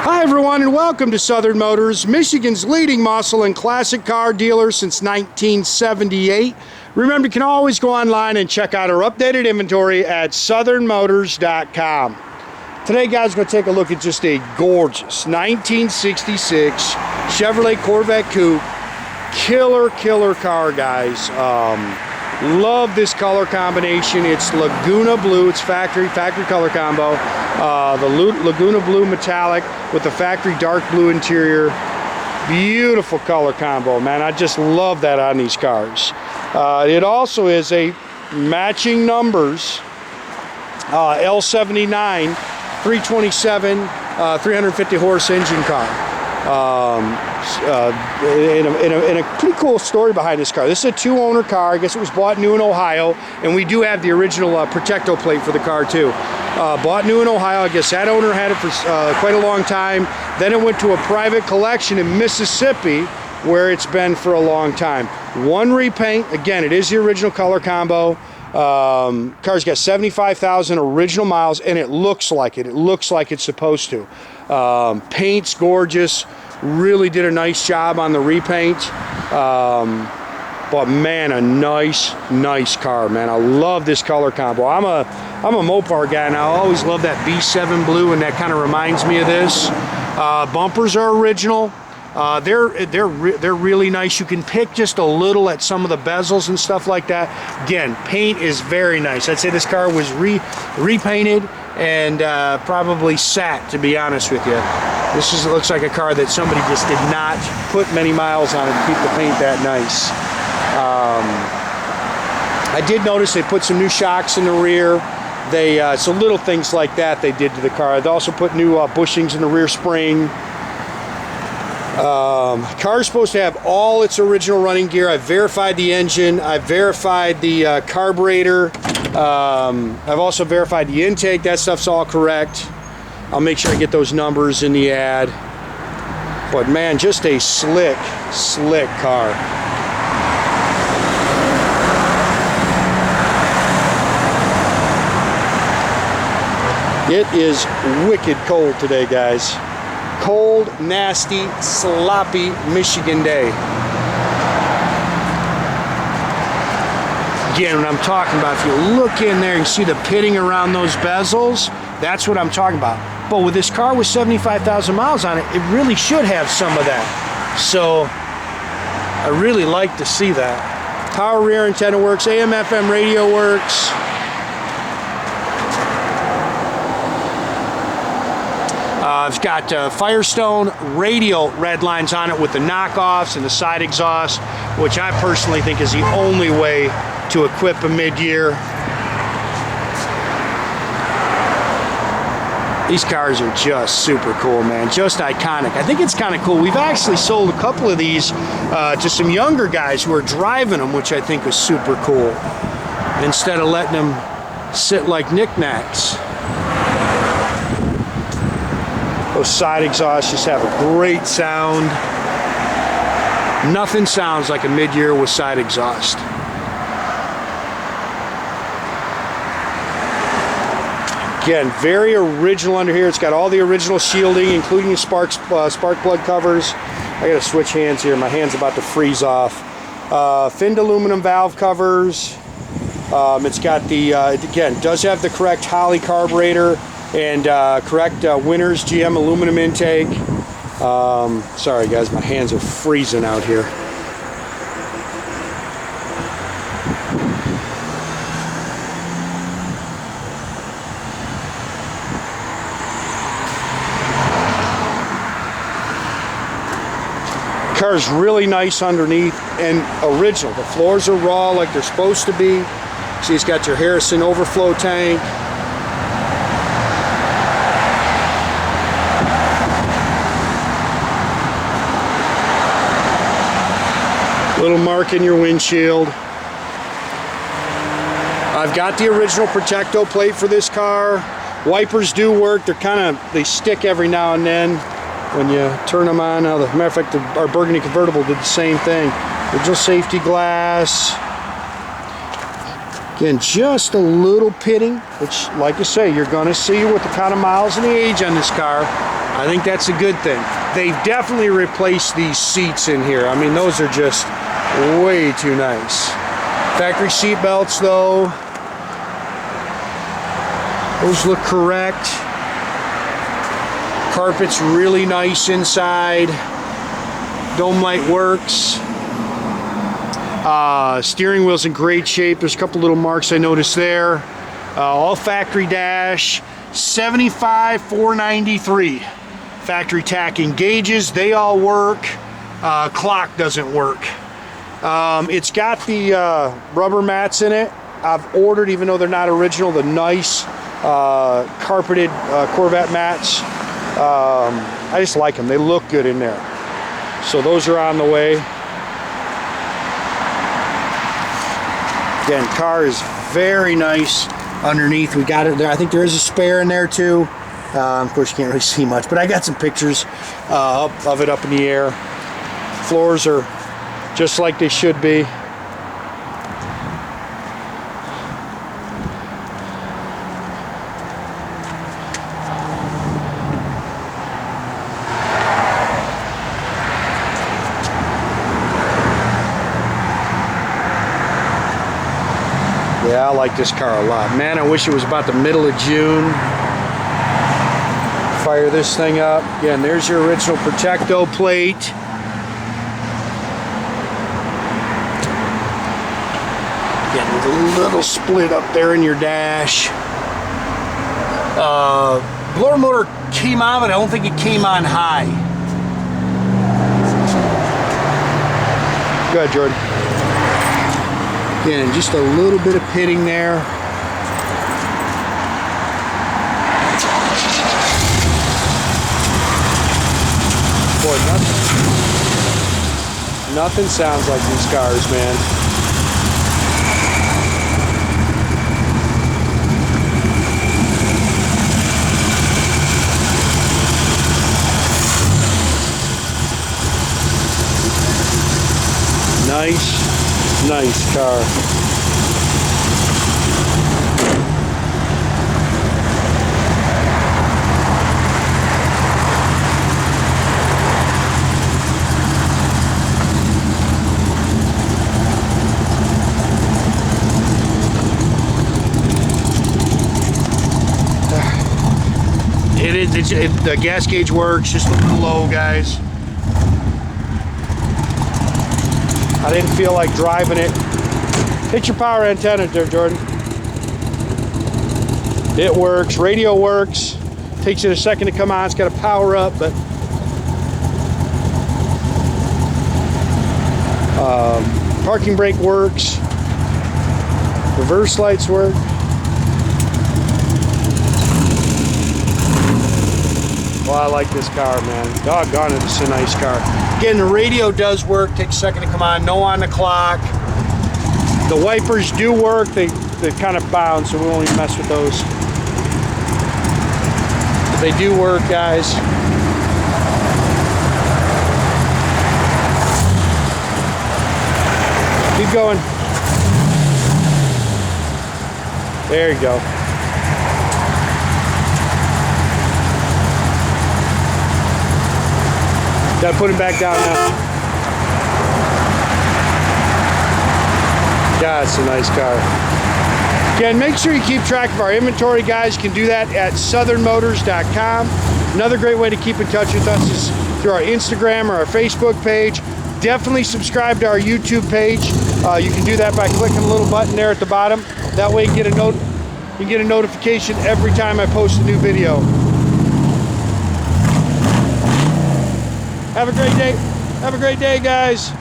Hi everyone, and welcome to Southern Motors, Michigan's leading muscle and classic car dealer since 1978. Remember, you can always go online and check out our updated inventory at southernmotors.com. Today, guys, we're going to take a look at just a gorgeous 1966 Chevrolet Corvette Coupe. Killer car, guys. Love this color combination. It's Laguna blue. It's factory color combo. The Laguna blue metallic with the factory dark blue interior. Beautiful color combo, man. I just love that on these cars. It also is a matching numbers L79 327 350 horse engine car. In a pretty cool story behind this car. This is a two-owner car. I guess it was bought new in Ohio, and we do have the original Protecto plate for the car too. Bought new in Ohio. I guess that owner had it for quite a long time. Then it went to a private collection in Mississippi, where it's been for a long time. One repaint. Again, it is the original color combo. Car's got 75,000 original miles, and it looks like it. It looks like it's supposed to. Paint's gorgeous. Really did a nice job on the repaint. But man, a nice car, man. I love this color combo. I'm a Mopar guy, and I always love that B7 blue, and that kind of reminds me of this. Bumpers are original. They're really nice. You can pick just a little at some of the bezels and stuff like that. Again, paint is very nice. I'd say this car was repainted and probably sat, to be honest with you. This looks like a car that somebody just did not put many miles on it to keep the paint that nice. I did notice they put some new shocks in the rear. So little things like that they did to the car. They also put new bushings in the rear spring. Car's supposed to have all its original running gear. I verified the engine. I verified the carburetor. I've also verified the intake. That stuff's all correct. I'll make sure I get those numbers in the ad. But man, just a slick car. It is wicked cold today, guys. Cold, nasty, sloppy Michigan day. Again, what I'm talking about, if you look in there and see the pitting around those bezels, that's what I'm talking about. But with this car with 75,000 miles on it, it really should have some of that. So I really like to see that. Power rear antenna works, AM, FM radio works. It's got Firestone radial red lines on it with the knockoffs and the side exhaust, which I personally think is the only way to equip a mid-year. These cars are just super cool, man. Just iconic. I think it's kind of cool. We've actually sold a couple of these to some younger guys who are driving them, which I think is super cool, instead of letting them sit like knickknacks. Those side exhausts just have a great sound. Nothing sounds like a mid-year with side exhaust. Again, very original under here. It's got all the original shielding, including spark plug covers. I gotta switch hands here. My hand's about to freeze off. Finned aluminum valve covers. It's got the, again, does have the correct Holley carburetor and correct Winners GM aluminum intake. Sorry guys, my hands are freezing out here. Car's really nice underneath and original. The floors are raw like they're supposed to be. See, it's got your Harrison overflow tank. Little mark in your windshield. I've got the original Protecto plate for this car. Wipers do work. They stick every now and then when you turn them on. Now, as a matter of fact, our Burgundy convertible did the same thing. Original safety glass. Again, just a little pitting, which, like I say, you're going to see with the kind of miles and the age on this car. I think that's a good thing. They've definitely replaced these seats in here. I mean, those are just way too nice. Factory seat belts though, those look correct. Carpet's really nice inside. Dome light works. Steering wheel's in great shape. There's a couple little marks I noticed there. All factory dash. 75,493. Factory tacking gauges, they all work. Clock doesn't work. It's got the rubber mats in it. I've ordered, even though they're not original, the nice carpeted Corvette mats. I just like them. They look good in there. So those are on the way. Again, car is very nice underneath. We got it there. I think there is a spare in there too. Of course, you can't really see much, but I got some pictures of it up in the air. Floors are just like they should be. Yeah, I like this car a lot. Man, I wish it was about the middle of June. Fire this thing up. Again, there's your original Protecto plate. Getting a little split up there in your dash. Blower motor came on, but I don't think it came on high. Go ahead, Jordan. Again, just a little bit of pitting there. Boy, nothing sounds like these cars, man. Nice car. The gas gauge works, just a little low, guys. I didn't feel like driving it. Hit your power antenna there, Jordan. It works. Radio works. Takes it a second to come on. It's got to power up, but parking brake works. Reverse lights work. Well, I like this car, man. Doggone it, it's a nice car. Again, the radio does work. Takes a second to come on. No on the clock. The wipers do work. They kind of bounce, so we won't even mess with those. But they do work, guys. Keep going. There you go. Gotta put it back down now. God, it's a nice car. Again, make sure you keep track of our inventory, guys. You can do that at southernmotors.com. Another great way to keep in touch with us is through our Instagram or our Facebook page. Definitely subscribe to our YouTube page. You can do that by clicking the little button there at the bottom. That way you can get a notification every time I post a new video. Have a great day. Have a great day, guys.